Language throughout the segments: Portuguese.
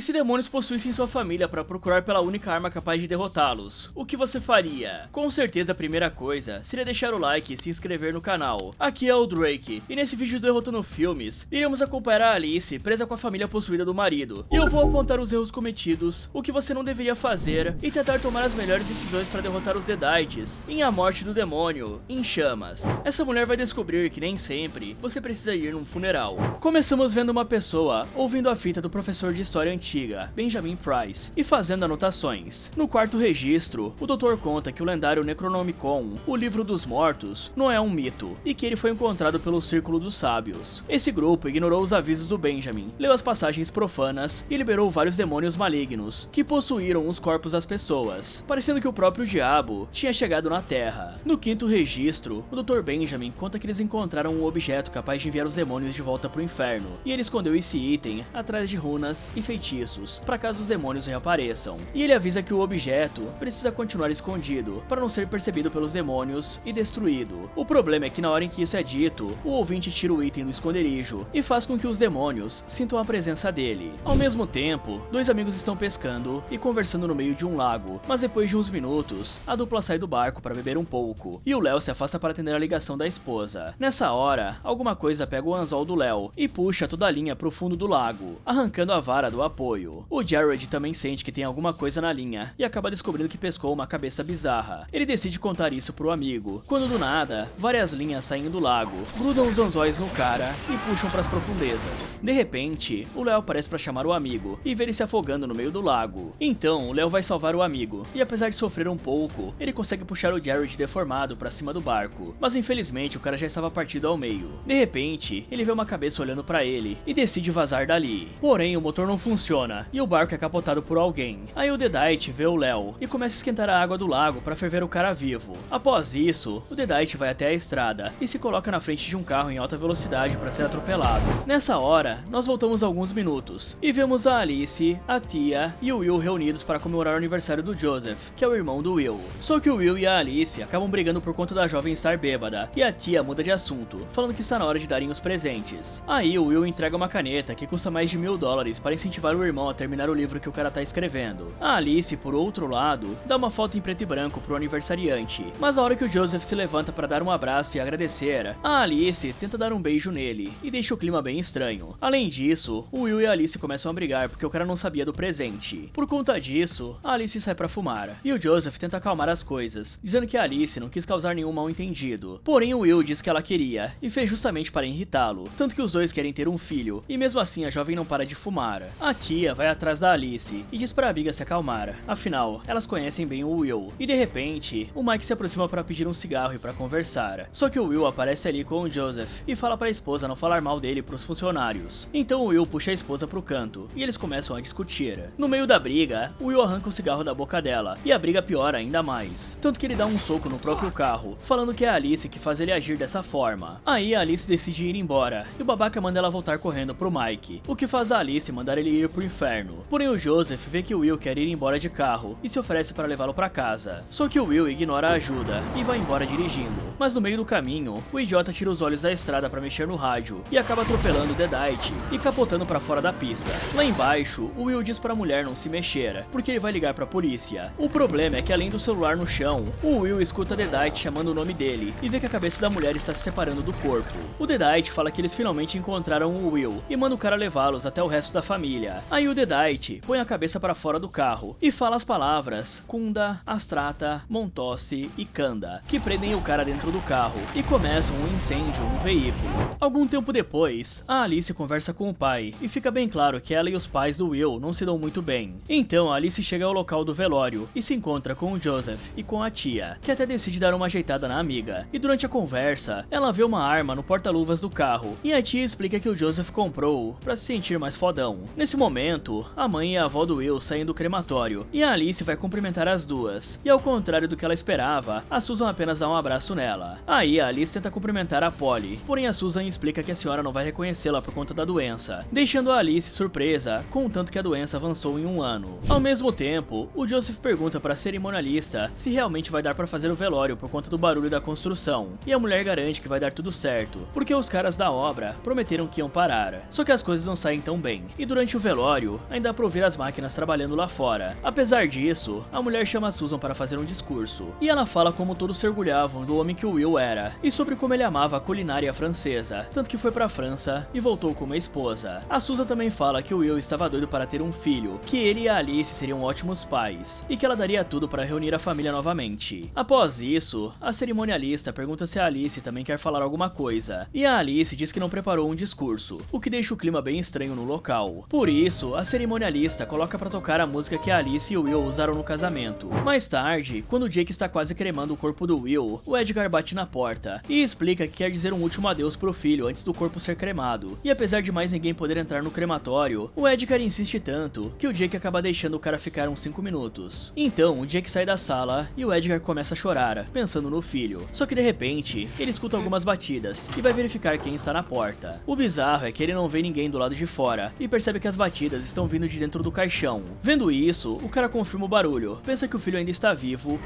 se demônios possuíssem sua família para procurar pela única arma capaz de derrotá-los, o que você faria? Com certeza a primeira coisa seria deixar o like e se inscrever no canal. Aqui é o Drake, e nesse vídeo do Derrotando Filmes, iremos acompanhar a Alice presa com a família possuída do marido. E eu vou apontar os erros cometidos, o que você não deveria fazer, e tentar tomar as melhores decisões para derrotar os Deadites em A Morte do Demônio, em Chamas. Essa mulher vai descobrir que nem sempre você precisa ir num funeral. Começamos vendo uma pessoa ouvindo a fita do professor de história antiga, Benjamin Price, e fazendo anotações. No quarto registro, o doutor conta que o lendário Necronomicon, o livro dos mortos, não é um mito, e que ele foi encontrado pelo Círculo dos Sábios. Esse grupo ignorou os avisos do Benjamin, leu as passagens profanas e liberou vários demônios malignos, que possuíram os corpos das pessoas, parecendo que o próprio diabo tinha chegado na Terra. No quinto registro, o Dr. Benjamin conta que eles encontraram um objeto capaz de enviar os demônios de volta pro inferno, e ele escondeu esse item atrás de runas e feitiços, para caso os demônios reapareçam. E ele avisa que o objeto precisa continuar escondido, para não ser percebido pelos demônios e destruído. O problema é que na hora em que isso é dito, o ouvinte tira o item do esconderijo, e faz com que os demônios sintam a presença dele. Ao mesmo tempo, dois amigos estão pescando e conversando no meio de um lago, mas depois de uns minutos, a dupla sai do barco para beber um pouco, e o Léo se afasta para atender a ligação da esposa. Nessa hora, alguma coisa pega o anzol do Léo e puxa toda a linha pro fundo do lago, arrancando a vara do apoio. O Jared também sente que tem alguma coisa na linha e acaba descobrindo que pescou uma cabeça bizarra. Ele decide contar isso pro amigo, quando do nada, várias linhas saem do lago, grudam os anzóis no cara e puxam pras profundezas. De repente, o Léo aparece pra chamar o amigo e vê ele se afogando no meio do lago. Então, o Léo vai salvar o amigo, e apesar de sofrer um pouco, ele consegue puxar o Jared deformado pra cima do barco, mas infelizmente o cara já estava partido ao meio. De repente, ele vê uma cabeça olhando pra ele e decide vazar dali. Porém, o motor não funciona e o barco é capotado por alguém. Aí o Deadite vê o Léo e começa a esquentar a água do lago pra ferver o cara vivo. Após isso, o Deadite vai até a estrada e se coloca na frente de um carro em alta velocidade pra ser atropelado. Nessa hora, nós voltamos alguns minutos e vemos a Alice, a tia e o Will reunidos para comemorar o aniversário do Joseph, que é o irmão do Will. Só que o Will e a Alice acabam brigando por conta da jovem estar bêbada e a tia muda de assunto, falando que está na hora de darem os presentes. Aí o Will entrega uma caneta que custa mais de $1000 para incentivar o irmão a terminar o livro que o cara tá escrevendo. A Alice, por outro lado, dá uma foto em preto e branco pro aniversariante, mas a hora que o Joseph se levanta para dar um abraço e agradecer, a Alice tenta dar um beijo nele e deixa o clima bem estranho. Além disso, o Will e a Alice começam a brigar porque o cara não sabia do presente. Por conta disso, a Alice sai pra fumar e o Joseph tenta acalmar as coisas, dizendo que a Alice não quis causar nenhum mal entendido. Porém, o Will diz que ela queria e fez justamente para irritá-lo, tanto que os dois querem ter um filho e mesmo assim a jovem não para de fumar. A tia vai atrás da Alice e diz pra amiga se acalmar, afinal, elas conhecem bem o Will. E de repente, o Mike se aproxima para pedir um cigarro e para conversar. Só que o Will aparece ali com o Joseph e fala pra esposa não falar mal dele pros funcionários. Então o Will puxa a esposa pro canto e eles começam a discutir. No meio da briga, o Will arranca o cigarro da boca dela e a briga piora ainda mais, tanto que ele dá um soco no próprio carro, falando que é a Alice que faz ele agir dessa forma. Aí a Alice decide ir embora e o babaca manda ela voltar correndo pro Mike, o que faz a Alice mandar ele ir pro inferno. Porém o Joseph vê que o Will quer ir embora de carro e se oferece para levá-lo pra casa. Só que o Will ignora a ajuda e vai embora dirigindo. Mas no meio do caminho, o idiota tira os olhos da estrada para mexer no rádio e acaba atropelando o Deadite e capotando para fora da pista. Lá embaixo, o Will diz pra mulher não se mexer, porque ele vai ligar pra polícia. O problema é que além do celular no chão, o Will escuta Deadite chamando o nome dele e vê que a cabeça da mulher está se separando do corpo. O Deadite fala que eles finalmente encontraram o Will e manda o cara levá-los até o resto da família. Aí o Deadite põe a cabeça para fora do carro e fala as palavras Kunda, Astrata, Montosse e Kanda, que prendem o cara dentro do carro e começam um incêndio no veículo. Algum tempo depois, a Alice conversa com o pai e fica bem claro que ela e os pais do Will não se dão muito bem. Então a Alice chega ao local do velório e se encontra com o Joseph e com a tia, que até decide dar uma ajeitada na amiga. E durante a conversa, ela vê uma arma no porta-luvas do carro e a tia explica que o Joseph comprou pra se sentir mais fodão. Nesse momento, a mãe e a avó do Will saem do crematório e a Alice vai cumprimentar as duas. E ao contrário do que ela esperava, a Susan apenas dá um abraço nela. Aí a Alice tenta cumprimentar a Polly, porém a Susan explica que a senhora não vai reconhecê-la por conta da doença, deixando a Alice surpresa com o tanto que a doença avançou em um ano. Ao mesmo tempo, o Joseph pergunta para a cerimonialista se realmente vai dar para fazer o velório por conta do barulho da construção, e a mulher garante que vai dar tudo certo, porque os caras da obra prometeram que iam parar. Só que as coisas não saem tão bem, e durante o velório crematório, ainda dá pra ouvir as máquinas trabalhando lá fora. Apesar disso, a mulher chama a Susan para fazer um discurso, e ela fala como todos se orgulhavam do homem que o Will era, e sobre como ele amava a culinária francesa, tanto que foi pra França e voltou com uma esposa. A Susan também fala que o Will estava doido para ter um filho, que ele e a Alice seriam ótimos pais, e que ela daria tudo para reunir a família novamente. Após isso, a cerimonialista pergunta se a Alice também quer falar alguma coisa, e a Alice diz que não preparou um discurso, o que deixa o clima bem estranho no local. Por isso, a cerimonialista coloca pra tocar a música que a Alice e o Will usaram no casamento. Mais tarde, quando o Jake está quase cremando o corpo do Will, o Edgar bate na porta e explica que quer dizer um último adeus pro filho antes do corpo ser cremado. E apesar de mais ninguém poder entrar no crematório, o Edgar insiste tanto que o Jake acaba deixando o cara ficar uns 5 minutos. Então, o Jake sai da sala e o Edgar começa a chorar, pensando no filho. Só que de repente, ele escuta algumas batidas e vai verificar quem está na porta. O bizarro é que ele não vê ninguém do lado de fora e percebe que as batidas estão vindo de dentro do caixão. Vendo isso, o cara confirma o barulho, pensa que o filho ainda está vivo.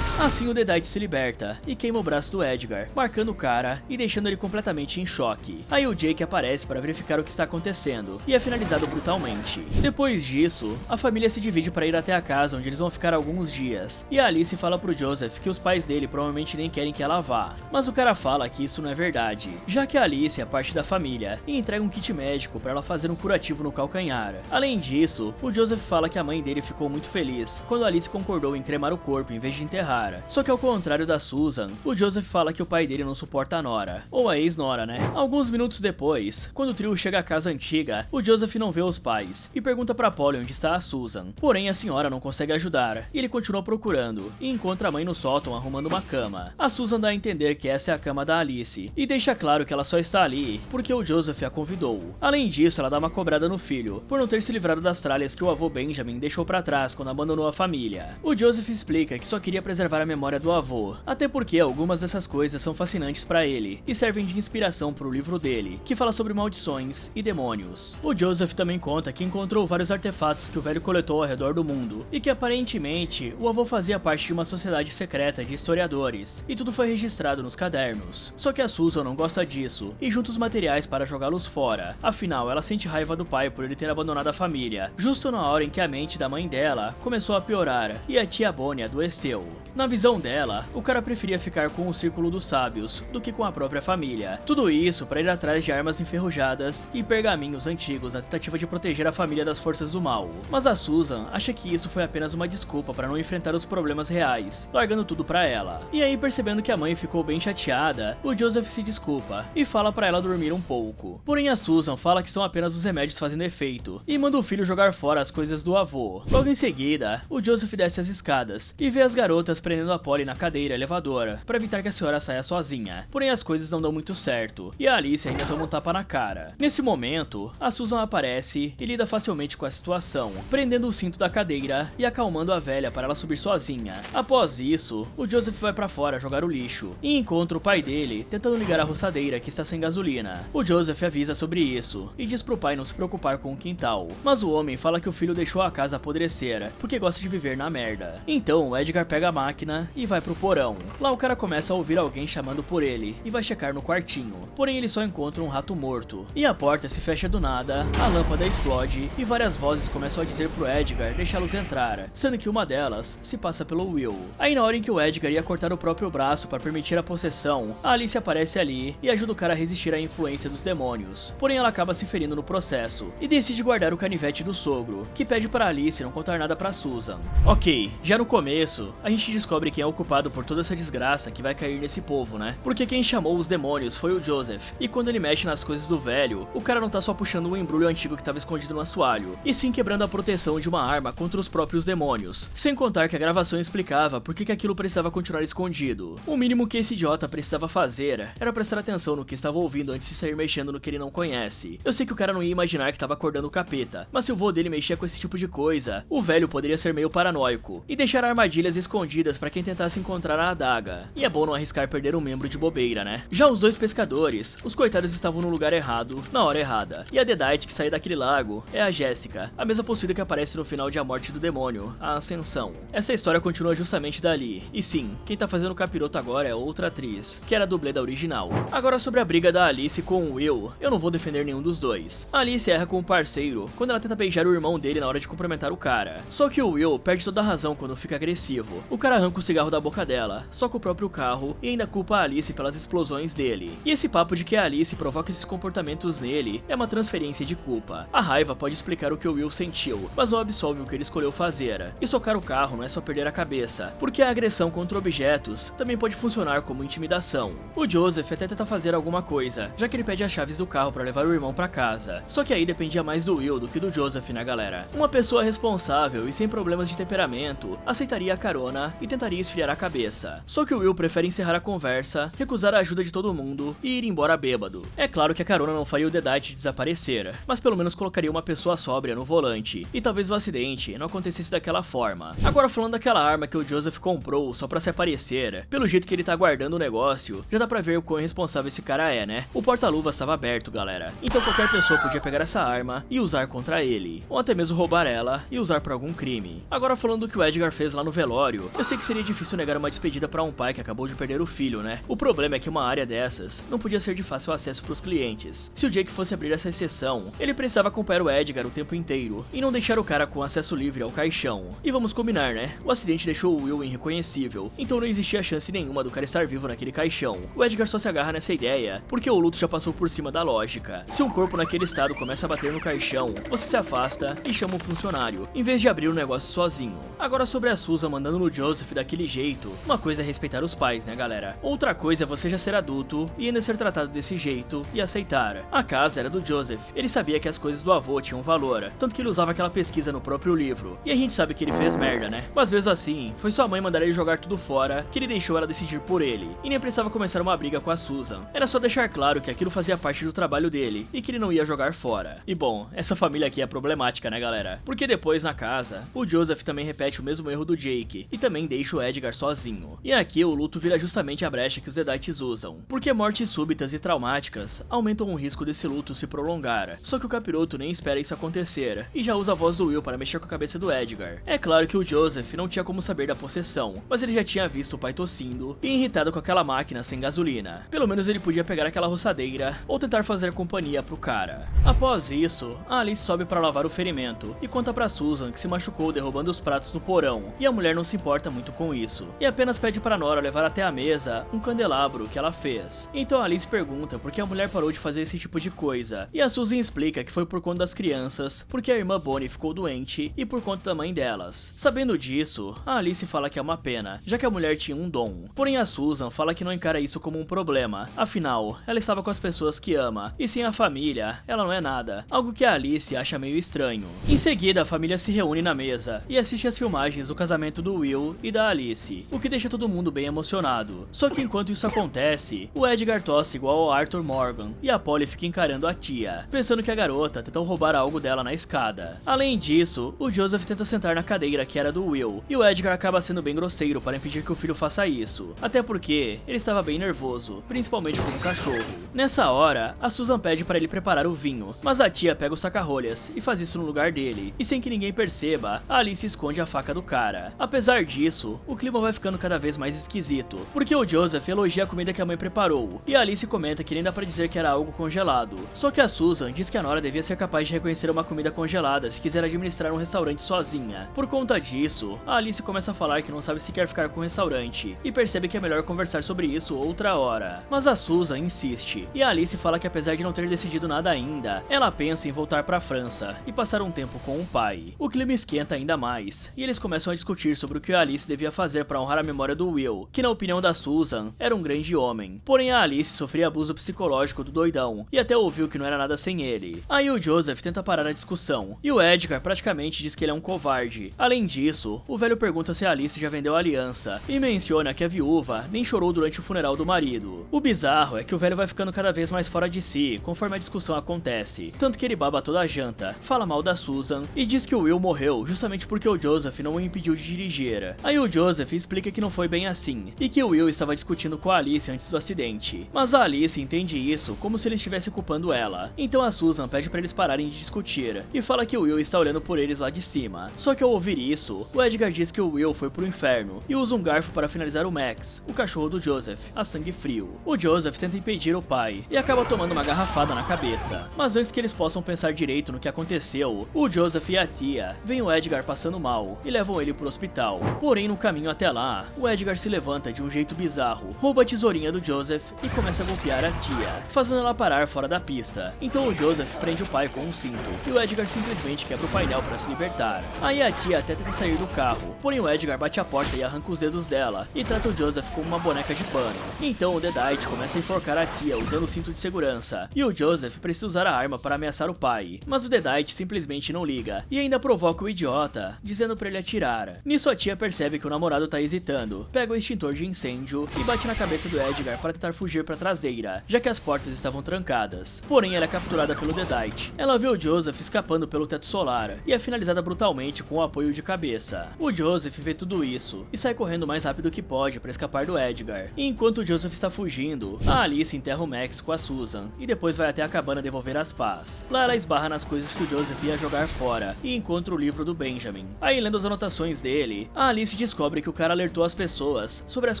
Assim o Deadite se liberta e queima o braço do Edgar, marcando o cara e deixando ele completamente em choque. Aí o Jake aparece para verificar o que está acontecendo e é finalizado brutalmente. Depois disso, a família se divide para ir até a casa onde eles vão ficar alguns dias, e a Alice fala pro Joseph que os pais dele provavelmente nem querem que ela vá, mas o cara fala que isso não é verdade, já que a Alice é parte da família e entrega um kit médico para ela fazer um curativo no calcanhar. Além disso, o Joseph fala que a mãe dele ficou muito feliz quando a Alice concordou em cremar o corpo em vez de enterrar. Só que ao contrário da Susan, o Joseph fala que o pai dele não suporta a Nora, ou a ex-Nora, né? Alguns minutos depois, quando o trio chega à casa antiga, o Joseph não vê os pais e pergunta pra Polly onde está a Susan. Porém, a senhora não consegue ajudar e ele continua procurando e encontra a mãe no sótão arrumando uma cama. A Susan dá a entender que essa é a cama da Alice e deixa claro que ela só está ali porque o Joseph a convidou. Além disso, ela dá uma cobrada no filho por não ter se livrado das tralhas que o avô Benjamin deixou pra trás quando abandonou a família. O Joseph explica que só queria preservar a memória do avô, até porque algumas dessas coisas são fascinantes pra ele e servem de inspiração pro livro dele, que fala sobre maldições e demônios. O Joseph também conta que encontrou vários artefatos que o velho coletou ao redor do mundo e que aparentemente o avô fazia parte de uma sociedade secreta de historiadores e tudo foi registrado nos cadernos. Só que a Susan não gosta disso e junta os materiais para jogá-los fora, afinal ela sente raiva do pai por ele ter abandonado a família, justo na hora em que a mente da mãe dela começou a piorar e a tia Bonnie adoeceu. Na visão dela, o cara preferia ficar com o círculo dos sábios do que com a própria família. Tudo isso para ir atrás de armas enferrujadas e pergaminhos antigos na tentativa de proteger a família das forças do mal. Mas a Susan acha que isso foi apenas uma desculpa para não enfrentar os problemas reais, largando tudo pra ela. E aí, percebendo que a mãe ficou bem chateada, o Joseph se desculpa e fala para ela dormir um pouco. Porém, a Susan fala que são apenas os remédios fazendo efeito e manda o filho jogar fora as coisas do avô. Logo em seguida, o Joseph desce as escadas e vê as garotas prendendo a Polly na cadeira elevadora para evitar que a senhora saia sozinha. Porém, as coisas não dão muito certo e a Alice ainda toma um tapa na cara. Nesse momento, a Susan aparece e lida facilmente com a situação, prendendo o cinto da cadeira e acalmando a velha para ela subir sozinha. Após isso, o Joseph vai para fora jogar o lixo e encontra o pai dele tentando ligar a roçadeira que está sem gasolina. O Joseph avisa sobre isso e diz pro pai não se preocupar com o quintal, mas o homem fala que o filho deixou a casa apodrecer porque gosta de viver na merda. Então o Edgar pega a máquina e vai pro porão. Lá o cara começa a ouvir alguém chamando por ele e vai checar no quartinho, porém ele só encontra um rato morto e a porta se fecha do nada, a lâmpada explode e várias vozes começam a dizer pro Edgar deixá-los entrar, sendo que uma delas se passa pelo Will. Aí na hora em que o Edgar ia cortar o próprio braço para permitir a possessão, a Alice aparece ali e ajuda o cara a resistir à influência dos demônios, porém ela acaba se ferindo no processo e decide guardar o canivete do sogro, que pede para Alice não contar nada pra Susan. Ok, já no começo, a gente descobre quem é o culpado por toda essa desgraça que vai cair nesse povo, né? Porque quem chamou os demônios foi o Joseph, e quando ele mexe nas coisas do velho, o cara não tá só puxando um embrulho antigo que tava escondido no assoalho, e sim quebrando a proteção de uma arma contra os próprios demônios. Sem contar que a gravação explicava por que aquilo precisava continuar escondido. O mínimo que esse idiota precisava fazer era prestar atenção no que estava ouvindo antes de sair mexendo no que ele não conhece. Eu sei que o cara não ia imaginar que tava acordando o capeta, mas se o vô dele mexia com esse tipo de coisa, o velho poderia ser meio paranoico e deixar armadilhas escondidas armadilhas para quem tentasse encontrar a adaga, e é bom não arriscar perder um membro de bobeira, né? Já os dois pescadores, os coitados estavam no lugar errado, na hora errada, e a Deadite que saiu daquele lago é a Jéssica, a mesma possuída que aparece no final de A Morte do Demônio, a Ascensão. Essa história continua justamente dali, e sim, quem tá fazendo o capiroto agora é outra atriz, que era a dublê da original. Agora sobre a briga da Alice com o Will, eu não vou defender nenhum dos dois. A Alice erra com o parceiro quando ela tenta beijar o irmão dele na hora de cumprimentar o cara. Só que o Will perde toda a razão quando fica agressivo. O cara arranca o cigarro da boca dela, soca o próprio carro e ainda culpa a Alice pelas explosões dele. E esse papo de que a Alice provoca esses comportamentos nele é uma transferência de culpa. A raiva pode explicar o que o Will sentiu, mas não absolve o que ele escolheu fazer. E socar o carro não é só perder a cabeça, porque a agressão contra objetos também pode funcionar como intimidação. O Joseph até tenta fazer alguma coisa, já que ele pede as chaves do carro para levar o irmão para casa. Só que aí dependia mais do Will do que do Joseph, né, galera? Uma pessoa responsável e sem problemas de temperamento aceitaria a carona e tentaria esfriar a cabeça. Só que o Will prefere encerrar a conversa, recusar a ajuda de todo mundo e ir embora bêbado. É claro que a carona não faria o Deadite desaparecer, mas pelo menos colocaria uma pessoa sóbria no volante, e talvez o acidente não acontecesse daquela forma. Agora falando daquela arma que o Joseph comprou só pra se aparecer, pelo jeito que ele tá guardando o negócio, já dá pra ver o quão irresponsável esse cara é, né? O porta-luvas estava aberto, galera, então qualquer pessoa podia pegar essa arma e usar contra ele, ou até mesmo roubar ela e usar pra algum crime. Agora falando do que o Edgar fez lá no velório, eu sei que seria difícil negar uma despedida pra um pai que acabou de perder o filho, né? O problema é que uma área dessas não podia ser de fácil acesso pros clientes. Se o Jake fosse abrir essa exceção, ele precisava acompanhar o Edgar o tempo inteiro e não deixar o cara com acesso livre ao caixão. E vamos combinar, né? O acidente deixou o Will irreconhecível, então não existia chance nenhuma do cara estar vivo naquele caixão. O Edgar só se agarra nessa ideia porque o luto já passou por cima da lógica. Se um corpo naquele estado começa a bater no caixão, você se afasta e chama um funcionário, em vez de abrir o negócio sozinho. Agora sobre a Susan mandando no Joseph daquele jeito, uma coisa é respeitar os pais, né, galera? Outra coisa é você já ser adulto e ainda ser tratado desse jeito e aceitar. A casa era do Joseph, ele sabia que as coisas do avô tinham valor, tanto que ele usava aquela pesquisa no próprio livro. E a gente sabe que ele fez merda, né? Mas mesmo assim, foi sua mãe mandar ele jogar tudo fora, que ele deixou ela decidir por ele, e nem precisava começar uma briga com a Susan. Era só deixar claro que aquilo fazia parte do trabalho dele, e que ele não ia jogar fora. E bom, essa família aqui é problemática, né, galera? Porque depois, na casa, o Joseph também repete o mesmo erro do Jake, e também deixa o Edgar sozinho. E aqui o luto vira justamente a brecha que os Deadites usam, porque mortes súbitas e traumáticas aumentam o risco desse luto se prolongar. Só que o capiroto nem espera isso acontecer, e já usa a voz do Will para mexer com a cabeça do Edgar. É claro que o Joseph não tinha como saber da possessão, mas ele já tinha visto o pai tossindo e irritado com aquela máquina sem gasolina. Pelo menos ele podia pegar aquela roçadeira ou tentar fazer companhia pro cara. Após isso, a Alice sobe para lavar o ferimento e conta pra Susan que se machucou derrubando os pratos no porão, e a mulher não se importa muito com isso, e apenas pede pra Nora levar até a mesa um candelabro que ela fez. Então a Alice pergunta por que a mulher parou de fazer esse tipo de coisa, e a Susan explica que foi por conta das crianças, porque a irmã Bonnie ficou doente e por conta da mãe delas. Sabendo disso, a Alice fala que é uma pena, já que a mulher tinha um dom. Porém a Susan fala que não encara isso como um problema, afinal, ela estava com as pessoas que ama, e sem a família, ela não é nada, algo que a Alice acha meio estranho. Em seguida, a família se reúne na mesa e assiste as filmagens do casamento do Will e da Alice, o que deixa todo mundo bem emocionado. Só que enquanto isso acontece, o Edgar tosse igual ao Arthur Morgan, e a Polly fica encarando a tia, pensando que a garota tentou roubar algo dela na escada. Além disso, o Joseph tenta sentar na cadeira que era do Will, e o Edgar acaba sendo bem grosseiro para impedir que o filho faça isso, até porque ele estava bem nervoso, principalmente com o cachorro. Nessa hora, a Susan pede para ele preparar o vinho, mas a tia pega o saca-rolhas e faz isso no lugar dele, e sem que ninguém perceba, a Alice esconde a faca do cara. Apesar disso, o clima vai ficando cada vez mais esquisito, porque o Joseph elogia a comida que a mãe preparou, e a Alice comenta que nem dá pra dizer que era algo congelado. Só que a Susan diz que a Nora devia ser capaz de reconhecer uma comida congelada se quiser administrar um restaurante sozinha. Por conta disso, a Alice começa a falar que não sabe se quer ficar com o restaurante, e percebe que é melhor conversar sobre isso outra hora. Mas a Susan insiste, e a Alice fala que apesar de não ter decidido nada ainda, ela pensa em voltar pra França e passar um tempo com o pai. O clima esquenta ainda mais, e eles começam a discutir sobre o que a Alice devia fazer para honrar a memória do Will, que na opinião da Susan, era um grande homem. Porém a Alice sofria abuso psicológico do doidão, e até ouviu que não era nada sem ele. Aí o Joseph tenta parar a discussão, e o Edgar praticamente diz que ele é um covarde. Além disso, o velho pergunta se a Alice já vendeu a aliança, e menciona que a viúva nem chorou durante o funeral do marido. O bizarro é que o velho vai ficando cada vez mais fora de si, conforme a discussão acontece, tanto que ele baba toda a janta, fala mal da Susan, e diz que o Will morreu justamente porque o Joseph não o impediu de dirigir. Aí Aí o Joseph explica que não foi bem assim, e que o Will estava discutindo com a Alice antes do acidente. Mas a Alice entende isso como se ele estivesse culpando ela. Então a Susan pede para eles pararem de discutir, e fala que o Will está olhando por eles lá de cima. Só que ao ouvir isso, o Edgar diz que o Will foi pro inferno, e usa um garfo para finalizar o Max, o cachorro do Joseph, a sangue frio. O Joseph tenta impedir o pai, e acaba tomando uma garrafada na cabeça. Mas antes que eles possam pensar direito no que aconteceu, o Joseph e a tia veem o Edgar passando mal, e levam ele pro hospital. Porém, no caminho até lá, o Edgar se levanta de um jeito bizarro, rouba a tesourinha do Joseph e começa a golpear a tia, fazendo ela parar fora da pista. Então o Joseph prende o pai com um cinto, e o Edgar simplesmente quebra o painel para se libertar. Aí a tia até tenta sair do carro, porém o Edgar bate a porta e arranca os dedos dela, e trata o Joseph como uma boneca de pano. Então o Deadite começa a enforcar a tia usando o cinto de segurança, e o Joseph precisa usar a arma para ameaçar o pai, mas o Deadite simplesmente não liga, e ainda provoca o idiota, dizendo pra ele atirar. Nisso a tia percebe que o namorado tá hesitando, pega o extintor de incêndio e bate na cabeça do Edgar para tentar fugir pra traseira, já que as portas estavam trancadas. Porém ela é capturada pelo Deadite. Ela vê o Joseph escapando pelo teto solar, e é finalizada brutalmente com o apoio de cabeça. O Joseph vê tudo isso, e sai correndo o mais rápido que pode para escapar do Edgar. E enquanto o Joseph está fugindo, a Alice enterra o Max com a Susan, e depois vai até a cabana devolver as pás. Lá ela esbarra nas coisas que o Joseph ia jogar fora, e encontra o livro do Benjamin. Aí lendo as anotações dele, a Alice descobre que o cara alertou as pessoas sobre as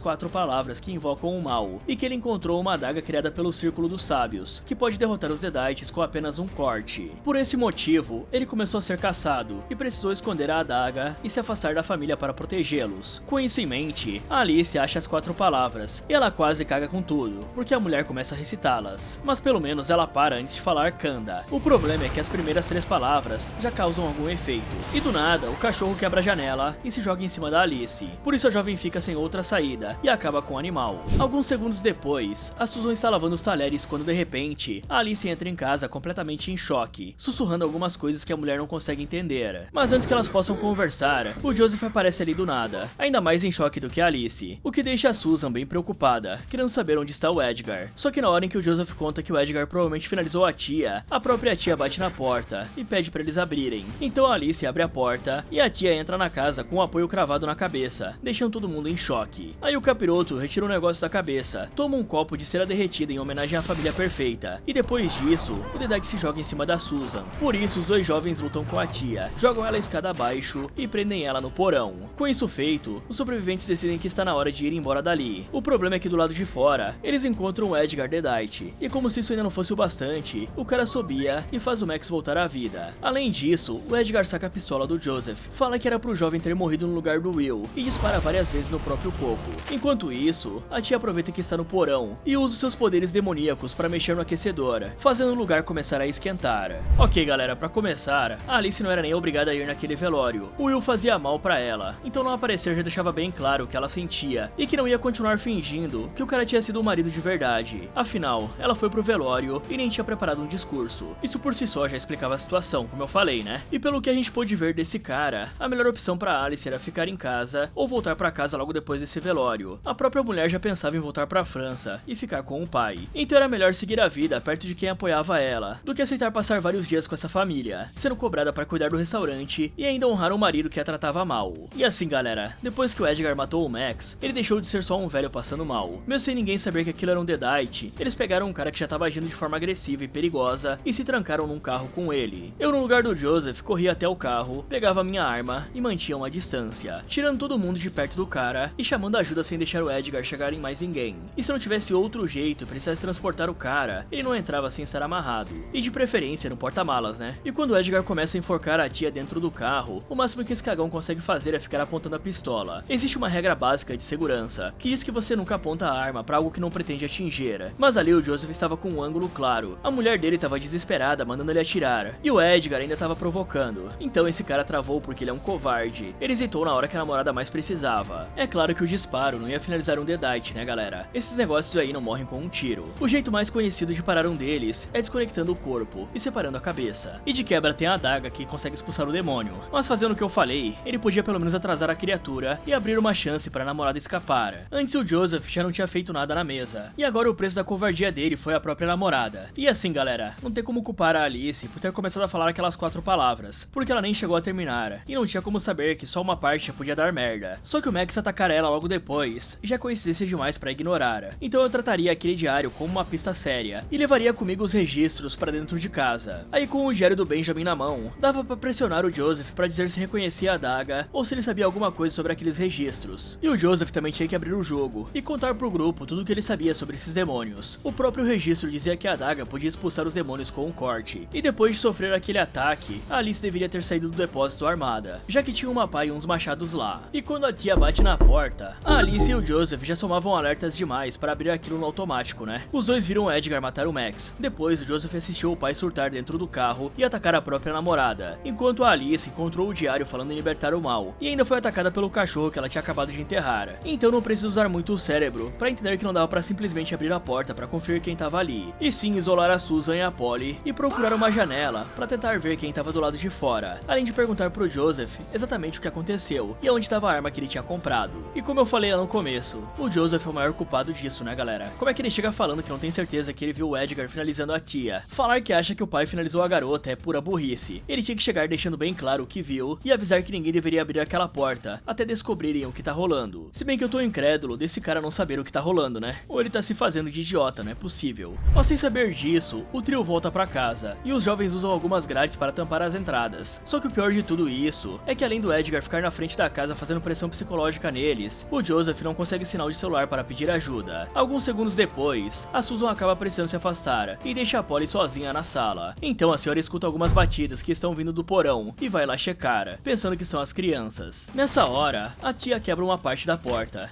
4 palavras que invocam o mal, e que ele encontrou uma adaga criada pelo Círculo dos Sábios, que pode derrotar os Deadites com apenas um corte. Por esse motivo, ele começou a ser caçado, e precisou esconder a adaga e se afastar da família para protegê-los. Com isso em mente, a Alice acha as 4 palavras, e ela quase caga com tudo, porque a mulher começa a recitá-las. Mas pelo menos ela para antes de falar Kanda. O problema é que as primeiras 3 palavras já causam algum efeito. E do nada, o cachorro quebra a janela e se joga em cima da Alice. Por isso a jovem fica sem outra saída e acaba com o animal. Alguns segundos depois, a Susan está lavando os talheres quando de repente, a Alice entra em casa completamente em choque, sussurrando algumas coisas que a mulher não consegue entender. Mas antes que elas possam conversar, o Joseph aparece ali do nada, ainda mais em choque do que a Alice, o que deixa a Susan bem preocupada, querendo saber onde está o Edgar. Só que na hora em que o Joseph conta que o Edgar provavelmente finalizou a tia, a própria tia bate na porta e pede para eles abrirem. Então a Alice abre a porta e a tia entra na casa com o apoio cravado na cabeça, deixando todo mundo em choque. Aí o capiroto retira um negócio da cabeça, toma um copo de cera derretida em homenagem à família perfeita, e depois disso, o Deadite se joga em cima da Susan. Por isso os dois jovens lutam com a tia, jogam ela a escada abaixo e prendem ela no porão. Com isso feito, os sobreviventes decidem que está na hora de ir embora dali. O problema é que do lado de fora, eles encontram o Edgar Deadite, e como se isso ainda não fosse o bastante, o cara sobia e faz o Max voltar à vida. Além disso, o Edgar saca a pistola do Joseph, fala que era pro jovem ter morrido no lugar do Will, e dispara várias vezes no próprio corpo. Enquanto isso, a tia aproveita que está no porão, e usa seus poderes demoníacos para mexer no aquecedor, fazendo o lugar começar a esquentar. Ok galera, pra começar, a Alice não era nem obrigada a ir naquele velório. O Will fazia mal pra ela, então não aparecer já deixava bem claro o que ela sentia, e que não ia continuar fingindo que o cara tinha sido o marido de verdade. Afinal, ela foi pro velório e nem tinha preparado um discurso. Isso por si só já explicava a situação, como eu falei, né? E pelo que a gente pôde ver desse cara, a melhor opção pra Alice era ficar em casa ou voltar pra casa logo depois desse velório. A própria mulher já pensava em voltar pra França e ficar com o pai. Então era melhor seguir a vida perto de quem apoiava ela, do que aceitar passar vários dias com essa família, sendo cobrada para cuidar do restaurante e ainda honrar um marido que a tratava mal. E assim galera, depois que o Edgar matou o Max, ele deixou de ser só um velho passando mal. Mesmo sem ninguém saber que aquilo era um Deadite, eles pegaram um cara que já tava agindo de forma agressiva e perigosa e se trancaram num carro com ele. Eu no lugar do Joseph corria até o carro, pegava minha arma e mantinha uma distância, tirando todo mundo de perto do cara e chamando ajuda sem deixar o Edgar chegar em mais ninguém. E se não tivesse outro jeito e precisasse transportar o cara, ele não entrava sem estar amarrado, e de preferência no porta-malas, né? E quando o Edgar começa a enforcar a tia dentro do carro, o máximo que esse cagão consegue fazer é ficar apontando a pistola. Existe uma regra básica de segurança, que diz que você nunca aponta a arma pra algo que não pretende atingir, mas ali o Joseph estava com um ângulo claro, a mulher dele estava desesperada mandando ele atirar, e o Edgar ainda estava provocando, então esse cara travou porque ele é um covarde, ele hesitou na hora que a namorada mais precisava. É claro que o disparo não ia finalizar um Deadite, né galera? Esses negócios aí não morrem com um tiro. O jeito mais conhecido de parar um deles é desconectando o corpo e separando a cabeça, e de quebra tem a adaga que consegue expulsar o demônio, mas fazendo o que eu falei, ele podia pelo menos atrasar a criatura e abrir uma chance para a namorada escapar. Antes o Joseph já não tinha feito nada na mesa, e agora o preço da covardia dele foi a própria namorada. E assim galera, não tem como culpar a Alice por ter começado a falar aquelas 4 palavras, porque ela nem chegou a terminar, e não tinha como saber que só uma parte podia dar dar merda. Só que o Max atacar ela logo depois já é coincidência demais pra ignorar. Então eu trataria aquele diário como uma pista séria e levaria comigo os registros pra dentro de casa. Aí com o diário do Benjamin na mão, dava pra pressionar o Joseph pra dizer se reconhecia a adaga ou se ele sabia alguma coisa sobre aqueles registros. E o Joseph também tinha que abrir o jogo e contar pro grupo tudo o que ele sabia sobre esses demônios. O próprio registro dizia que a adaga podia expulsar os demônios com um corte. E depois de sofrer aquele ataque, a Alice deveria ter saído do depósito armada, já que tinha uma pá e uns machados lá. E quando a tia bate na porta, a Alice e o Joseph já somavam alertas demais para abrir aquilo no automático, né? Os dois viram o Edgar matar o Max. Depois o Joseph assistiu o pai surtar dentro do carro e atacar a própria namorada, enquanto a Alice encontrou o diário falando em libertar o mal, e ainda foi atacada pelo cachorro que ela tinha acabado de enterrar. Então não precisa usar muito o cérebro para entender que não dava para simplesmente abrir a porta para conferir quem tava ali, e sim isolar a Susan e a Polly e procurar uma janela para tentar ver quem tava do lado de fora, além de perguntar pro Joseph exatamente o que aconteceu e onde estava a arma que ele tinha comprado. E como eu falei lá no começo, o Joseph é o maior culpado disso, né galera? Como é que ele chega falando que não tem certeza que ele viu o Edgar finalizando a tia? Falar que acha que o pai finalizou a garota é pura burrice. Ele tinha que chegar deixando bem claro o que viu e avisar que ninguém deveria abrir aquela porta até descobrirem o que tá rolando. Se bem que eu tô incrédulo desse cara não saber o que tá rolando, né? Ou ele tá se fazendo de idiota, não é possível. Mas sem saber disso, o trio volta pra casa e os jovens usam algumas grades para tampar as entradas. Só que o pior de tudo isso é que além do Edgar ficar na frente da casa fazendo pressão psicológica neles, o Joseph não consegue sinal de celular para pedir ajuda. Alguns segundos depois, a Susan acaba precisando se afastar e deixa a Polly sozinha na sala. Então a senhora escuta algumas batidas que estão vindo do porão e vai lá checar, pensando que são as crianças. Nessa hora, a tia quebra uma parte da porta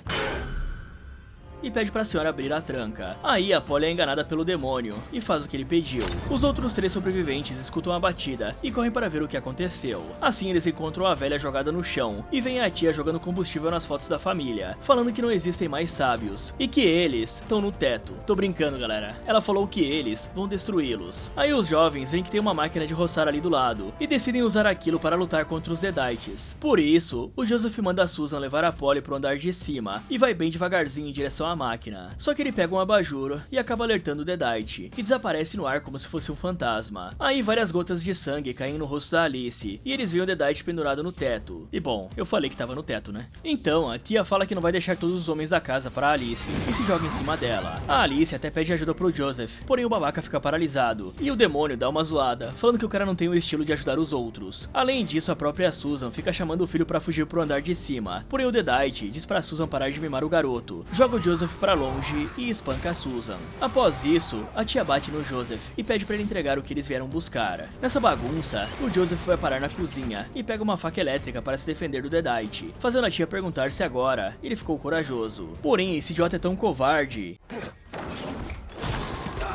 e pede pra senhora abrir a tranca. Aí a Polly é enganada pelo demônio e faz o que ele pediu. Os outros 3 sobreviventes escutam a batida e correm para ver o que aconteceu. Assim eles encontram a velha jogada no chão e vem a tia jogando combustível nas fotos da família, falando que não existem mais sábios e que eles estão no teto. Tô brincando galera, ela falou que eles vão destruí-los. Aí os jovens veem que tem uma máquina de roçar ali do lado e decidem usar aquilo para lutar contra os Deadites. Por isso, o Joseph manda a Susan levar a Polly pro andar de cima e vai bem devagarzinho em direção a máquina. Só que ele pega um abajur e acaba alertando o Deadite, que desaparece no ar como se fosse um fantasma. Aí várias gotas de sangue caem no rosto da Alice e eles veem o Deadite pendurado no teto. E bom, eu falei que tava no teto, né? Então a tia fala que não vai deixar todos os homens da casa para Alice e se joga em cima dela. A Alice até pede ajuda pro Joseph, porém o babaca fica paralisado e o demônio dá uma zoada, falando que o cara não tem o estilo de ajudar os outros. Além disso, a própria Susan fica chamando o filho para fugir pro andar de cima, porém o Deadite diz pra Susan parar de mimar o garoto, joga o Joseph pra longe e espanca a Susan. Após isso, a tia bate no Joseph e pede pra ele entregar o que eles vieram buscar. Nessa bagunça, o Joseph vai parar na cozinha e pega uma faca elétrica para se defender do Deadite, fazendo a tia perguntar se agora ele ficou corajoso. Porém, esse idiota é tão covarde.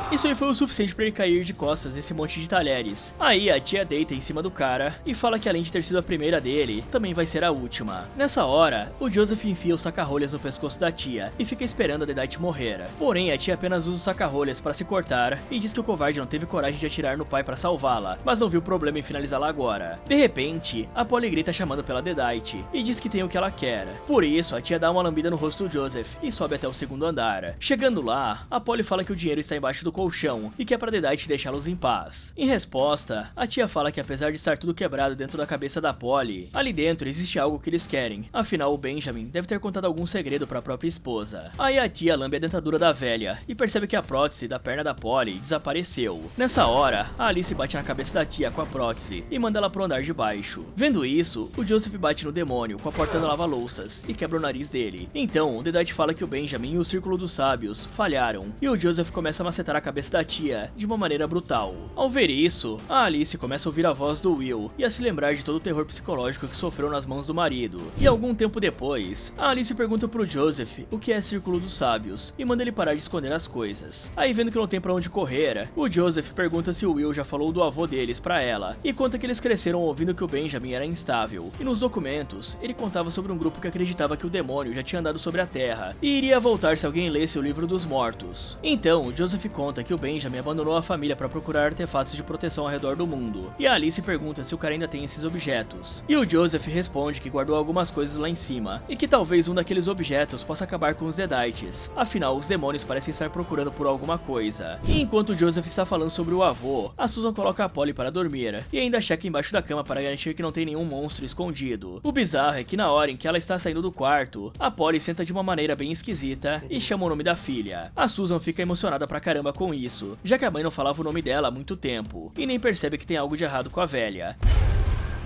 Isso aí foi o suficiente pra ele cair de costas nesse monte de talheres. Aí a tia deita em cima do cara e fala que além de ter sido a primeira dele, também vai ser a última. Nessa hora, o Joseph enfia o saca-rolhas no pescoço da tia e fica esperando a Deadite morrer. Porém, a tia apenas usa o saca-rolhas para se cortar e diz que o covarde não teve coragem de atirar no pai para salvá-la, mas não viu problema em finalizá-la agora. De repente, a Polly grita chamando pela Deadite e diz que tem o que ela quer. Por isso, a tia dá uma lambida no rosto do Joseph e sobe até o segundo andar. Chegando lá, a Polly fala que o dinheiro está embaixo do colchão e que é pra Deadite deixá-los em paz. Em resposta, a tia fala que apesar de estar tudo quebrado dentro da cabeça da Polly, ali dentro existe algo que eles querem. Afinal, o Benjamin deve ter contado algum segredo pra própria esposa. Aí a tia lambe a dentadura da velha e percebe que a prótese da perna da Polly desapareceu. Nessa hora, a Alice bate na cabeça da tia com a prótese e manda ela pro andar de baixo. Vendo isso, o Joseph bate no demônio com a porta da lava-louças e quebra o nariz dele. Então, o Deadite fala que o Benjamin e o Círculo dos Sábios falharam e o Joseph começa a macetar a cabeça da tia de uma maneira brutal. Ao ver isso, a Alice começa a ouvir a voz do Will e a se lembrar de todo o terror psicológico que sofreu nas mãos do marido. E algum tempo depois, a Alice pergunta pro Joseph o que é Círculo dos Sábios e manda ele parar de esconder as coisas. Aí vendo que não tem pra onde correr, o Joseph pergunta se o Will já falou do avô deles pra ela e conta que eles cresceram ouvindo que o Benjamin era instável. E nos documentos, ele contava sobre um grupo que acreditava que o demônio já tinha andado sobre a Terra e iria voltar se alguém lesse o Livro dos Mortos. Então, o Joseph conta conta que o Benjamin abandonou a família para procurar artefatos de proteção ao redor do mundo, e a Alice pergunta se o cara ainda tem esses objetos. E o Joseph responde que guardou algumas coisas lá em cima, e que talvez um daqueles objetos possa acabar com os Deadites, afinal os demônios parecem estar procurando por alguma coisa. E enquanto o Joseph está falando sobre o avô, a Susan coloca a Polly para dormir, e ainda checa embaixo da cama para garantir que não tem nenhum monstro escondido. O bizarro é que na hora em que ela está saindo do quarto, a Polly senta de uma maneira bem esquisita e chama o nome da filha. A Susan fica emocionada pra caramba com isso, já que a mãe não falava o nome dela há muito tempo, e nem percebe que tem algo de errado com a velha.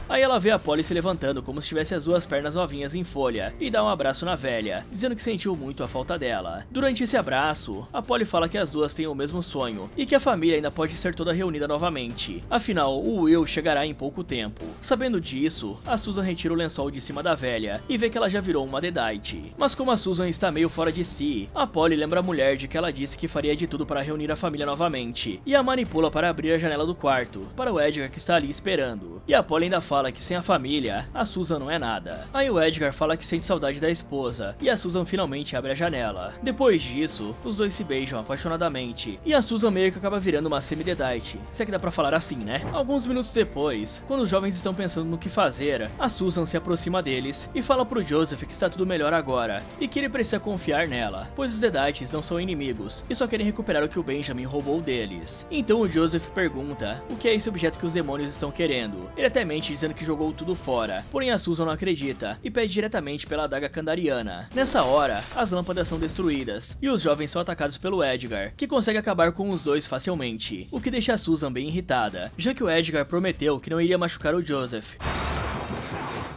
Aí ela vê a Polly se levantando como se tivesse as duas pernas novinhas em folha e dá um abraço na velha, dizendo que sentiu muito a falta dela. Durante esse abraço, a Polly fala que as duas têm o mesmo sonho e que a família ainda pode ser toda reunida novamente. Afinal, o Will chegará em pouco tempo. Sabendo disso, a Susan retira o lençol de cima da velha e vê que ela já virou uma Deadite. Mas como a Susan está meio fora de si, a Polly lembra a mulher de que ela disse que faria de tudo para reunir a família novamente e a manipula para abrir a janela do quarto para o Edgar que está ali esperando. E a Polly ainda fala que sem a família, a Susan não é nada. Aí o Edgar fala que sente saudade da esposa, e a Susan finalmente abre a janela. Depois disso, os dois se beijam apaixonadamente, e a Susan meio que acaba virando uma semi-Deadite, se é que dá pra falar assim, né? Alguns minutos depois, quando os jovens estão pensando no que fazer, a Susan se aproxima deles e fala pro Joseph que está tudo melhor agora, e que ele precisa confiar nela, pois os Deadites não são inimigos, e só querem recuperar o que o Benjamin roubou deles. Então o Joseph pergunta o que é esse objeto que os demônios estão querendo. Ele até mente dizendo que jogou tudo fora, porém a Susan não acredita e pede diretamente pela adaga Kandariana. Nessa hora, as lâmpadas são destruídas e os jovens são atacados pelo Edgar, que consegue acabar com os dois facilmente, o que deixa a Susan bem irritada, já que o Edgar prometeu que não iria machucar o Joseph.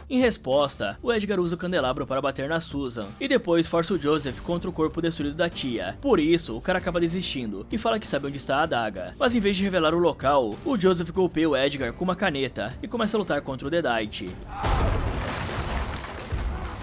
Em resposta, o Edgar usa o candelabro para bater na Susan, e depois força o Joseph contra o corpo destruído da tia. Por isso, o cara acaba desistindo, e fala que sabe onde está a adaga. Mas em vez de revelar o local, o Joseph golpeia o Edgar com uma caneta, e começa a lutar contra o Deadite.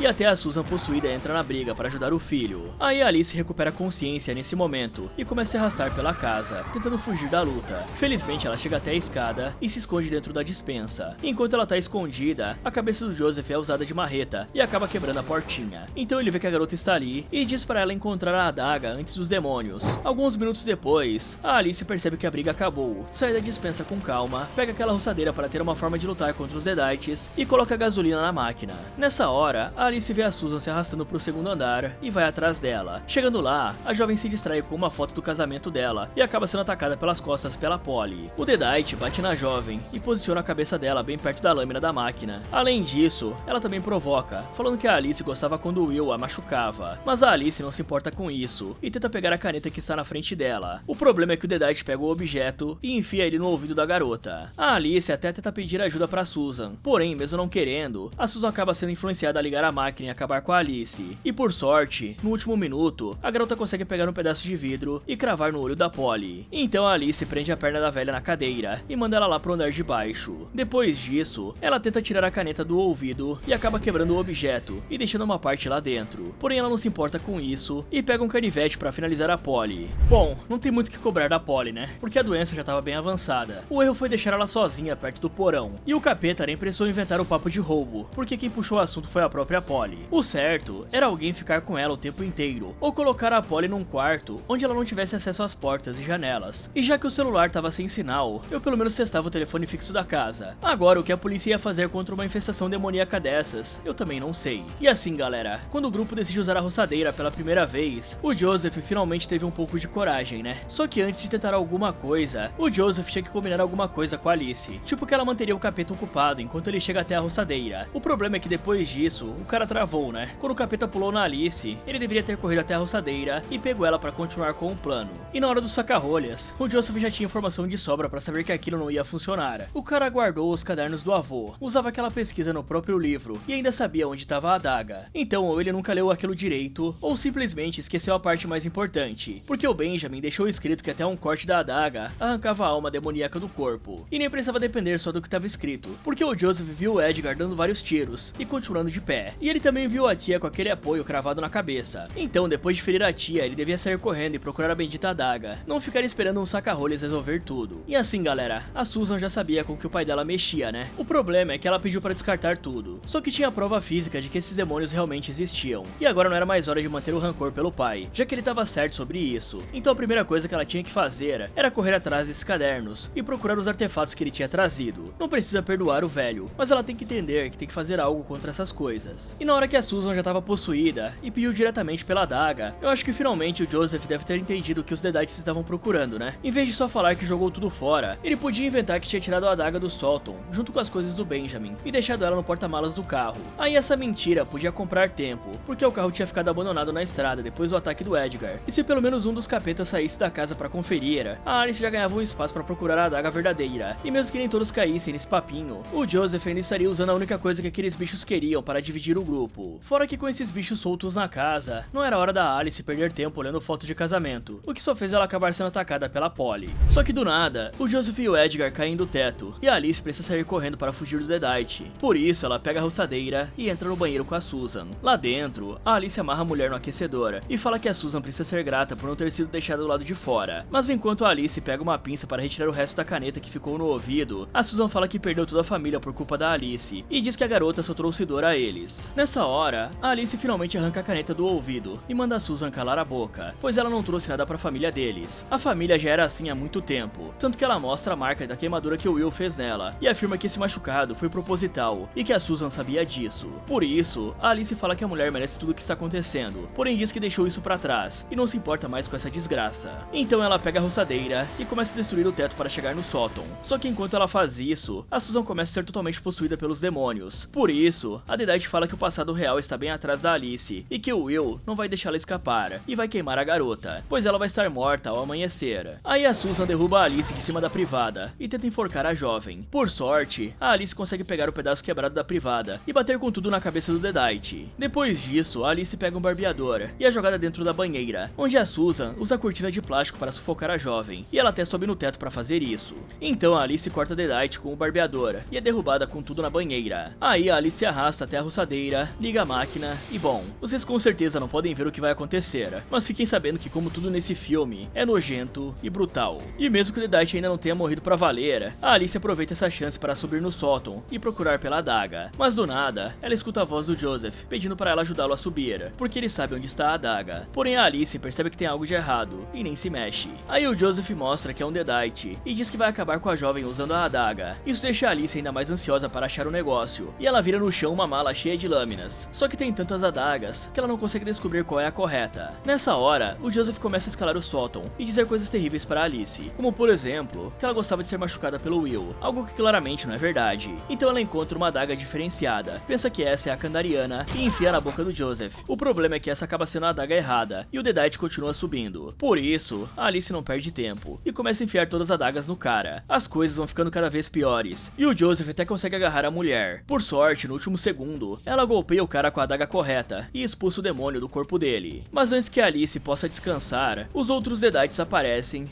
E até a Susan possuída entra na briga para ajudar o filho. Aí a Alice recupera a consciência nesse momento e começa a se arrastar pela casa, tentando fugir da luta. Felizmente ela chega até a escada e se esconde dentro da despensa. Enquanto ela tá escondida, a cabeça do Joseph é usada de marreta e acaba quebrando a portinha. Então ele vê que a garota está ali e diz para ela encontrar a adaga antes dos demônios. Alguns minutos depois, a Alice percebe que a briga acabou, sai da despensa com calma, pega aquela roçadeira para ter uma forma de lutar contra os Deadites e coloca gasolina na máquina. Nessa hora, a Alice vê a Susan se arrastando pro segundo andar e vai atrás dela. Chegando lá, a jovem se distrai com uma foto do casamento dela e acaba sendo atacada pelas costas pela Polly. O Deadite bate na jovem e posiciona a cabeça dela bem perto da lâmina da máquina. Além disso, ela também provoca, falando que a Alice gostava quando o Will a machucava. Mas a Alice não se importa com isso e tenta pegar a caneta que está na frente dela. O problema é que o Deadite pega o objeto e enfia ele no ouvido da garota. A Alice até tenta pedir ajuda pra Susan, porém, mesmo não querendo, a Susan acaba sendo influenciada a ligar a máquina e acabar com a Alice. E por sorte, no último minuto, a garota consegue pegar um pedaço de vidro e cravar no olho da Polly. Então a Alice prende a perna da velha na cadeira e manda ela lá pro andar de baixo. Depois disso, ela tenta tirar a caneta do ouvido e acaba quebrando o objeto e deixando uma parte lá dentro. Porém ela não se importa com isso e pega um canivete pra finalizar a Polly. Bom, não tem muito o que cobrar da Polly, né? Porque a doença já tava bem avançada. O erro foi deixar ela sozinha perto do porão. E o capeta nem precisou inventar o papo de roubo, porque quem puxou o assunto foi a própria Polly. O certo era alguém ficar com ela o tempo inteiro, ou colocar a Polly num quarto onde ela não tivesse acesso às portas e janelas. E já que o celular tava sem sinal, eu pelo menos testava o telefone fixo da casa. Agora, o que a polícia ia fazer contra uma infestação demoníaca dessas, eu também não sei. E assim, galera, quando o grupo decide usar a roçadeira pela primeira vez, o Joseph finalmente teve um pouco de coragem, né? Só que antes de tentar alguma coisa, o Joseph tinha que combinar alguma coisa com a Alice, tipo que ela manteria o capeta ocupado enquanto ele chega até a roçadeira. O problema é que depois disso, o cara travou, né? Quando o capeta pulou na Alice, ele deveria ter corrido até a roçadeira e pegou ela pra continuar com o plano. E na hora dos saca-rolhas, o Joseph já tinha informação de sobra pra saber que aquilo não ia funcionar. O cara guardou os cadernos do avô, usava aquela pesquisa no próprio livro e ainda sabia onde estava a adaga. Então, ou ele nunca leu aquilo direito, ou simplesmente esqueceu a parte mais importante, porque o Benjamin deixou escrito que até um corte da adaga arrancava a alma demoníaca do corpo. E nem precisava depender só do que estava escrito, porque o Joseph viu o Edgar dando vários tiros e continuando de pé. E ele também viu a tia com aquele apoio cravado na cabeça. Então, depois de ferir a tia, ele devia sair correndo e procurar a bendita adaga, não ficar esperando um saca-rolhas resolver tudo. E assim, galera, a Susan já sabia com que o pai dela mexia, né? O problema é que ela pediu para descartar tudo, só que tinha prova física de que esses demônios realmente existiam. E agora não era mais hora de manter o rancor pelo pai, já que ele estava certo sobre isso. Então a primeira coisa que ela tinha que fazer era correr atrás desses cadernos e procurar os artefatos que ele tinha trazido. Não precisa perdoar o velho, mas ela tem que entender que tem que fazer algo contra essas coisas. E na hora que a Susan já estava possuída e pediu diretamente pela adaga, eu acho que finalmente o Joseph deve ter entendido o que os Deadites estavam procurando, né? Em vez de só falar que jogou tudo fora, ele podia inventar que tinha tirado a adaga do sótão, junto com as coisas do Benjamin, e deixado ela no porta-malas do carro. Aí essa mentira podia comprar tempo, porque o carro tinha ficado abandonado na estrada depois do ataque do Edgar. E se pelo menos um dos capetas saísse da casa para conferir, a Alice já ganhava um espaço para procurar a adaga verdadeira. E mesmo que nem todos caíssem nesse papinho, o Joseph ainda estaria usando a única coisa que aqueles bichos queriam para dividir o grupo. Fora que com esses bichos soltos na casa, não era hora da Alice perder tempo olhando foto de casamento, o que só fez ela acabar sendo atacada pela Polly. Só que do nada, o Joseph e o Edgar caem do teto, e a Alice precisa sair correndo para fugir do Deadite. Por isso, ela pega a roçadeira e entra no banheiro com a Susan. Lá dentro, a Alice amarra a mulher no aquecedor e fala que a Susan precisa ser grata por não ter sido deixada do lado de fora. Mas enquanto a Alice pega uma pinça para retirar o resto da caneta que ficou no ouvido, a Susan fala que perdeu toda a família por culpa da Alice e diz que a garota só trouxe dor a eles. Nessa hora, a Alice finalmente arranca a caneta do ouvido e manda a Susan calar a boca, pois ela não trouxe nada para a família deles. A família já era assim há muito tempo, tanto que ela mostra a marca da queimadura que o Will fez nela e afirma que esse machucado foi proposital e que a Susan sabia disso. Por isso, a Alice fala que a mulher merece tudo o que está acontecendo, porém diz que deixou isso pra trás e não se importa mais com essa desgraça. Então ela pega a roçadeira e começa a destruir o teto para chegar no sótão. Só que enquanto ela faz isso, a Susan começa a ser totalmente possuída pelos demônios. Por isso, a Deadite fala que o passado real está bem atrás da Alice e que o Will não vai deixá-la escapar e vai queimar a garota, pois ela vai estar morta ao amanhecer. Aí a Susan derruba a Alice de cima da privada e tenta enforcar a jovem. Por sorte, a Alice consegue pegar o pedaço quebrado da privada e bater com tudo na cabeça do Deadite. Depois disso, a Alice pega um barbeador e é jogada dentro da banheira, onde a Susan usa a cortina de plástico para sufocar a jovem, e ela até sobe no teto para fazer isso. Então a Alice corta a Deadite com o barbeador e é derrubada com tudo na banheira. Aí a Alice se arrasta até a roçadeira, liga a máquina e bom, vocês com certeza não podem ver o que vai acontecer, mas fiquem sabendo que como tudo nesse filme, é nojento e brutal. E mesmo que o Deadite ainda não tenha morrido pra valer, a Alice aproveita essa chance para subir no sótão e procurar pela adaga. Mas do nada, ela escuta a voz do Joseph, pedindo para ela ajudá-lo a subir, porque ele sabe onde está a adaga. Porém a Alice percebe que tem algo de errado e nem se mexe. Aí o Joseph mostra que é um Deadite e diz que vai acabar com a jovem usando a adaga. Isso deixa a Alice ainda mais ansiosa para achar o negócio, e ela vira no chão uma mala cheia de lâminas. Só que tem tantas adagas que ela não consegue descobrir qual é a correta. Nessa hora, o Joseph começa a escalar o sótão e dizer coisas terríveis para Alice, como por exemplo, que ela gostava de ser machucada pelo Will, algo que claramente não é verdade. Então ela encontra uma adaga diferenciada, pensa que essa é a Kandariana e enfia na boca do Joseph. O problema é que essa acaba sendo a adaga errada e o Deadite continua subindo. Por isso, a Alice não perde tempo e começa a enfiar todas as adagas no cara. As coisas vão ficando cada vez piores e o Joseph até consegue agarrar a mulher. Por sorte, no último segundo, ela golpeia o cara com a adaga correta e expulsa o demônio do corpo dele. Mas antes que a Alice possa descansar, os outros Deadites aparecem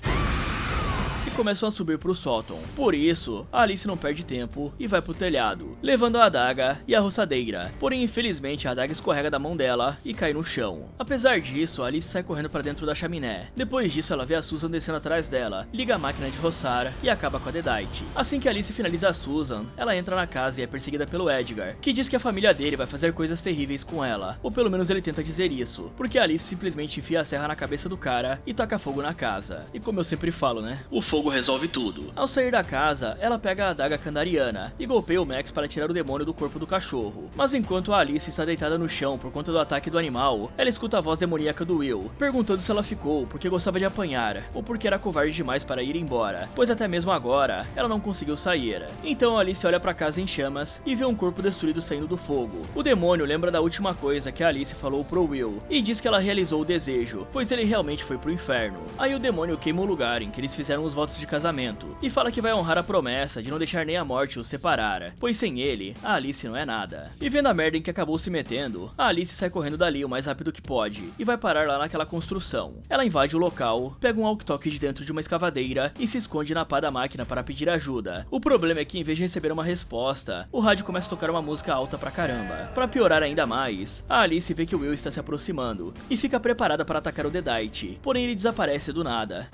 e começam a subir pro sótão. Por isso, a Alice não perde tempo e vai pro telhado, levando a adaga e a roçadeira. Porém, infelizmente, a adaga escorrega da mão dela e cai no chão. Apesar disso, a Alice sai correndo para dentro da chaminé. Depois disso, ela vê a Susan descendo atrás dela, liga a máquina de roçar e acaba com a Deadite. Assim que a Alice finaliza a Susan, ela entra na casa e é perseguida pelo Edgar, que diz que a família dele vai fazer coisas terríveis com ela, ou pelo menos ele tenta dizer isso, porque a Alice simplesmente enfia a serra na cabeça do cara e taca fogo na casa. E como eu sempre falo, né? O fogo resolve tudo. Ao sair da casa, ela pega a adaga Kandariana e golpeia o Max para tirar o demônio do corpo do cachorro. Mas enquanto a Alice está deitada no chão por conta do ataque do animal, ela escuta a voz demoníaca do Will, perguntando se ela ficou porque gostava de apanhar, ou porque era covarde demais para ir embora, pois até mesmo agora, ela não conseguiu sair. Então a Alice olha para a casa em chamas e vê um corpo destruído saindo do fogo. O demônio lembra da última coisa que a Alice falou pro Will, e diz que ela realizou o desejo, pois ele realmente foi pro inferno. Aí o demônio queima o lugar em que eles fizeram os votos de casamento e fala que vai honrar a promessa de não deixar nem a morte os separar, pois sem ele, a Alice não é nada. E vendo a merda em que acabou se metendo, a Alice sai correndo dali o mais rápido que pode e vai parar lá naquela construção. Ela invade o local, pega um walkie-talkie de dentro de uma escavadeira e se esconde na pá da máquina para pedir ajuda. O problema é que em vez de receber uma resposta, o rádio começa a tocar uma música alta pra caramba. Pra piorar ainda mais, a Alice vê que o Will está se aproximando e fica preparada para atacar o Deadite, porém ele desaparece do nada.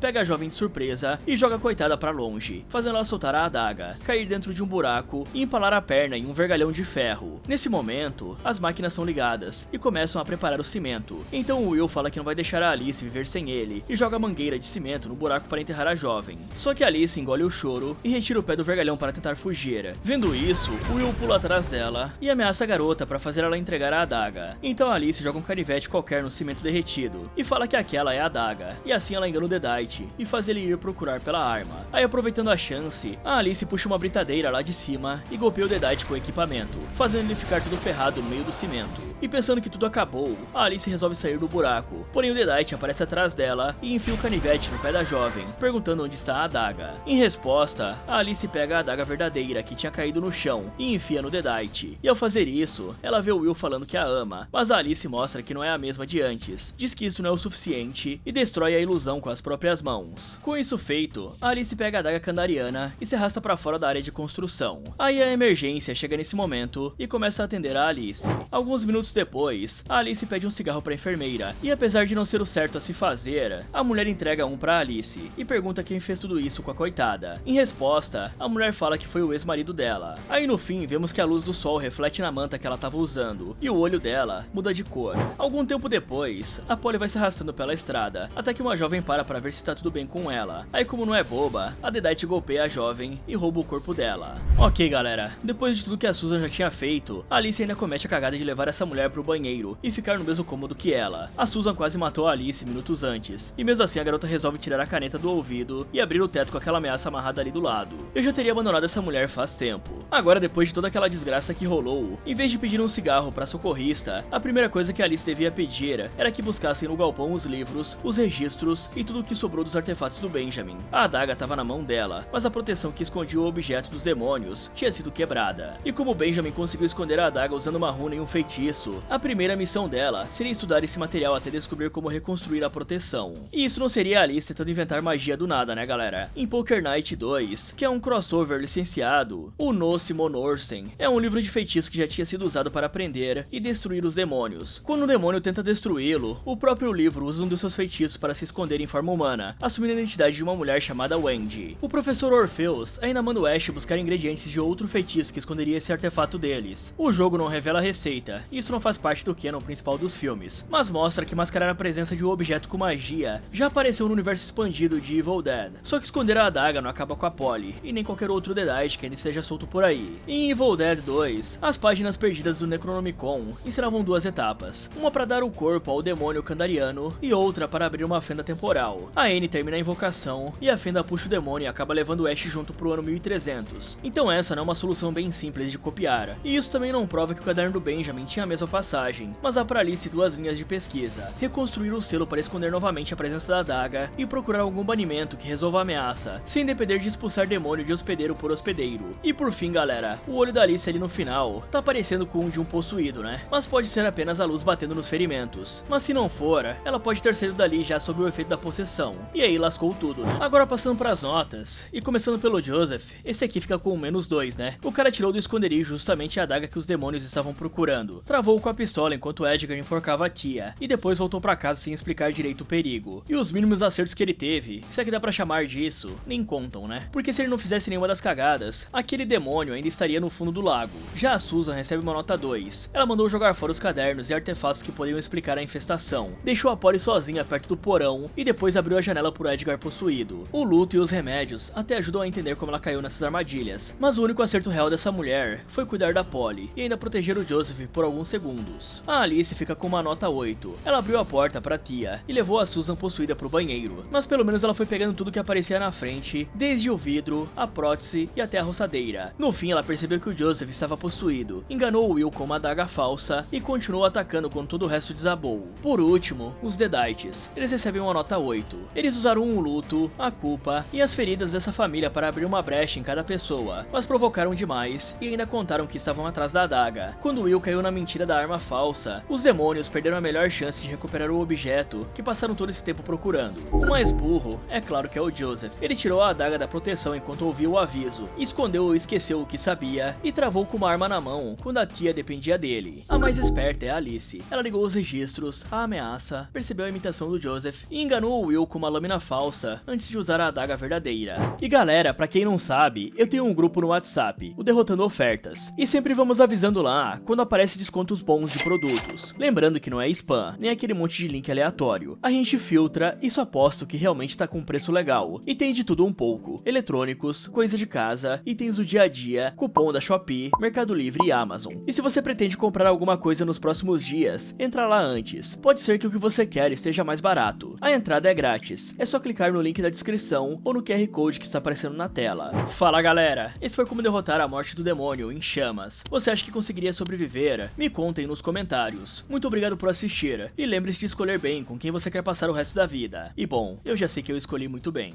Pega a jovem de surpresa e joga a coitada pra longe, fazendo ela soltar a adaga, cair dentro de um buraco e empalar a perna em um vergalhão de ferro. Nesse momento, as máquinas são ligadas e começam a preparar o cimento. Então o Will fala que não vai deixar a Alice viver sem ele e joga a mangueira de cimento no buraco para enterrar a jovem. Só que Alice engole o choro e retira o pé do vergalhão para tentar fugir. Vendo isso, o Will pula atrás dela e ameaça a garota para fazer ela entregar a adaga. Então Alice joga um canivete qualquer no cimento derretido e fala que aquela é a adaga, e assim ela engana o Deadite e faz ele ir procurar pela arma. Aí, aproveitando a chance, a Alice puxa uma britadeira lá de cima e golpeia o Deadite com o equipamento, fazendo ele ficar todo ferrado no meio do cimento. E pensando que tudo acabou, a Alice resolve sair do buraco, porém o Deadite aparece atrás dela e enfia o canivete no pé da jovem, perguntando onde está a adaga. Em resposta, a Alice pega a adaga verdadeira que tinha caído no chão e enfia no Deadite. E ao fazer isso, ela vê o Will falando que a ama, mas a Alice mostra que não é a mesma de antes, diz que isso não é o suficiente e destrói a ilusão com as próprias mãos. Com isso feito, a Alice pega a adaga Kandariana e se arrasta para fora da área de construção. Aí a emergência chega nesse momento e começa a atender a Alice. Alguns minutos depois, a Alice pede um cigarro para a enfermeira e, apesar de não ser o certo a se fazer, a mulher entrega um para Alice e pergunta quem fez tudo isso com a coitada. Em resposta, a mulher fala que foi o ex-marido dela. Aí no fim, vemos que a luz do sol reflete na manta que ela estava usando e o olho dela muda de cor. Algum tempo depois, a Polly vai se arrastando pela estrada até que uma jovem para ver se tá tudo bem com ela. Aí, como não é boba, a Deadite golpeia a jovem e rouba o corpo dela. Ok, galera, depois de tudo que a Susan já tinha feito, a Alice ainda comete a cagada de levar essa mulher pro banheiro e ficar no mesmo cômodo que ela. A Susan quase matou a Alice minutos antes, e mesmo assim a garota resolve tirar a caneta do ouvido e abrir o teto com aquela ameaça amarrada ali do lado. Eu já teria abandonado essa mulher faz tempo. Agora, depois de toda aquela desgraça que rolou, em vez de pedir um cigarro pra socorrista, a primeira coisa que a Alice devia pedir era que buscassem no galpão os livros, os registros e tudo o que sobrou dos artefatos do Benjamin. A adaga estava na mão dela, mas a proteção que escondia o objeto dos demônios tinha sido quebrada. E como Benjamin conseguiu esconder a adaga usando uma runa e um feitiço, a primeira missão dela seria estudar esse material até descobrir como reconstruir a proteção. E isso não seria a Alice tentando inventar magia do nada, né, galera? Em Poker Night 2, que é um crossover licenciado, o Nossi Monorsen é um livro de feitiço que já tinha sido usado para prender e destruir os demônios. Quando um demônio tenta destruí-lo, o próprio livro usa um dos seus feitiços para se esconder em forma humana, assumindo a identidade de uma mulher chamada Wendy. O professor Orpheus ainda manda o Ash buscar ingredientes de outro feitiço que esconderia esse artefato deles. O jogo não revela a receita, e isso não faz parte do canon principal dos filmes, mas mostra que mascarar a presença de um objeto com magia já apareceu no universo expandido de Evil Dead. Só que esconder a adaga não acaba com a Polly, e nem qualquer outro Deadite que ainda esteja solto por aí. Em Evil Dead 2, as páginas perdidas do Necronomicon ensinavam duas etapas, uma para dar o corpo ao demônio Kandariano e outra para abrir uma fenda temporal. A Anne termina a invocação e a fenda puxa o demônio e acaba levando o Ash junto pro ano 1300. Então essa não é uma solução bem simples de copiar. E isso também não prova que o caderno do Benjamin tinha a mesma passagem, mas há pra Alice duas linhas de pesquisa: reconstruir o selo para esconder novamente a presença da adaga e procurar algum banimento que resolva a ameaça, sem depender de expulsar demônio de hospedeiro por hospedeiro. E por fim, galera, o olho da Alice ali no final tá parecendo com o de um possuído, né? Mas pode ser apenas a luz batendo nos ferimentos. Mas se não for, ela pode ter saído dali já sob o efeito da possessão. E aí lascou tudo, né? Agora passando pras notas, e começando pelo Joseph, esse aqui fica com -2, né? O cara tirou do esconderijo justamente a adaga que os demônios estavam procurando, travou com a pistola enquanto Edgar enforcava a tia, e depois voltou pra casa sem explicar direito o perigo. E os mínimos acertos que ele teve, se é que dá pra chamar disso, nem contam, né? Porque se ele não fizesse nenhuma das cagadas, aquele demônio ainda estaria no fundo do lago. Já a Susan recebe uma nota 2. Ela mandou jogar fora os cadernos e artefatos que poderiam explicar a infestação, deixou a Polly sozinha perto do porão e depois abriu a janela pro Edgar possuído. O luto e os remédios até ajudam a entender como ela caiu nessas armadilhas, mas o único acerto real dessa mulher foi cuidar da Polly e ainda proteger o Joseph por alguns segundos. A Alice fica com uma nota 8. Ela abriu a porta pra tia e levou a Susan possuída pro banheiro, mas pelo menos ela foi pegando tudo que aparecia na frente, desde o vidro, a prótese e até a roçadeira. No fim, ela percebeu que o Joseph estava possuído, enganou o Will com uma adaga falsa e continuou atacando quando todo o resto desabou. Por último, os Deadites. Eles recebem uma nota 8. Eles usaram o luto, a culpa e as feridas dessa família para abrir uma brecha em cada pessoa, mas provocaram demais e ainda contaram que estavam atrás da adaga. Quando Will caiu na mentira da arma falsa, os demônios perderam a melhor chance de recuperar o objeto que passaram todo esse tempo procurando. O mais burro, é claro que é o Joseph. Ele tirou a adaga da proteção enquanto ouvia o aviso, escondeu ou esqueceu o que sabia e travou com uma arma na mão quando a tia dependia dele. A mais esperta é a Alice. Ela ligou os registros, a ameaça, percebeu a imitação do Joseph e enganou o Will com uma lâmina falsa antes de usar a adaga verdadeira. E galera, pra quem não sabe, eu tenho um grupo no WhatsApp, o Derrotando Ofertas, e sempre vamos avisando lá quando aparece descontos bons de produtos. Lembrando que não é spam, nem aquele monte de link aleatório. A gente filtra e só posta o que realmente tá com preço legal. E tem de tudo um pouco: eletrônicos, coisa de casa, itens do dia a dia, cupom da Shopee, Mercado Livre e Amazon. E se você pretende comprar alguma coisa nos próximos dias, entra lá antes. Pode ser que o que você quer esteja mais barato. A entrada é grátis. É só clicar no link da descrição ou no QR Code que está aparecendo na tela. Fala galera, esse foi como derrotar a morte do demônio em chamas. Você acha que conseguiria sobreviver? Me contem nos comentários. Muito obrigado por assistir e lembre-se de escolher bem com quem você quer passar o resto da vida. E bom, eu já sei que eu escolhi muito bem.